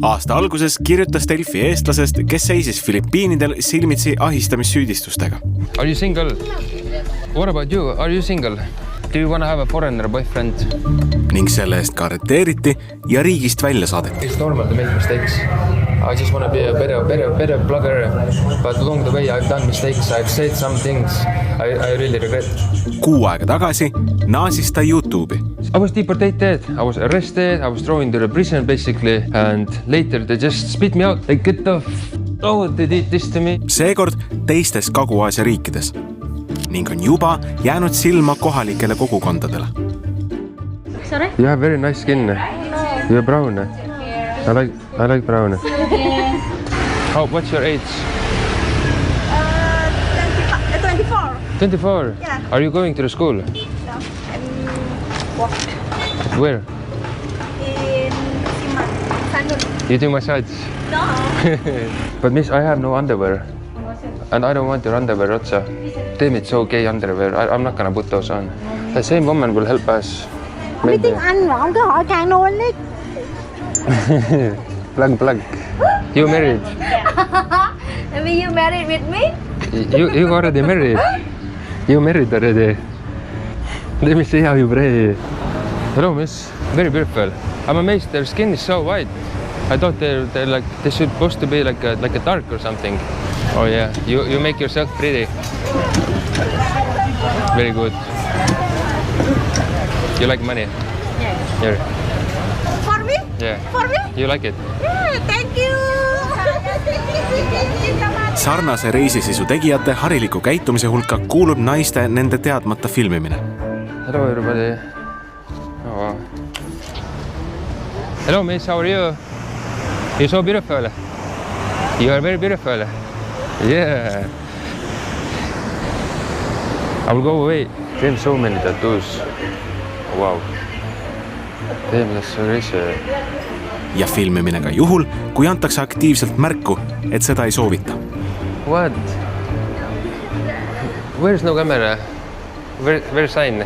Aasta alguses kirjutas Delfi eestlasest, kes seisis Filipiinidel silmitsi ahistamissüüdistustega. Are you single? What about you? Are you single? Do you want to have a foreigner boyfriend? Ning selle eest ka arreteeriti ja riigist välja saadeti. It's normal to make mistakes. I just want to be a better blogger. But along the way I've done mistakes. I've said some things I really regret. 6 aega tagasi naasis ta YouTube'i. I was deportated. I was arrested. I was thrown into the prison basically. And later they just spit me out. Like, get the oh, they did this to me. Seekord teistes Kagu-Aasia riikides. Ning on juba jäänud silma kohalikele kogukondadele. Sorry? You have very nice skin. You're brown. I like brown. What's your age? 24. 24? Yeah. Are you going to the school? No, I'm walking Where? in Siman. You do massage? No. But miss, I have no underwear. And I don't want your underwear, Otsa. Damn, it's so gay underwear. I'm not gonna put those on. The same woman will help us. Biết tiếng Anh mà ông cứ hỏi càng nôn đấy. Plug. You married? Maybe you married with me? You already married. You married already. Let me see how you pray. Hello, miss. Very beautiful. I'm amazed. Their skin is so white. I thought they're like they should supposed to be like a dark or something. Oh yeah, you make yourself pretty. Very good. You like money? Yeah. Here. For me? Yeah. For me? You like it? Yeah, thank you. Sarnase reisisisu tegijate hariliku käitumise hulka kuulub naiste nende teadmata filmimine. Hello everybody. Oh wow. Hello miss, how are you? You're so beautiful. You are very beautiful. Yeah. I will go away. Damn, so many tattoos. Wow. Damn, that's so rich. Ja filmimine ka juhul, kui antakse aktiivselt märku, et seda ei soovita. What? Where's no camera? Where's sign?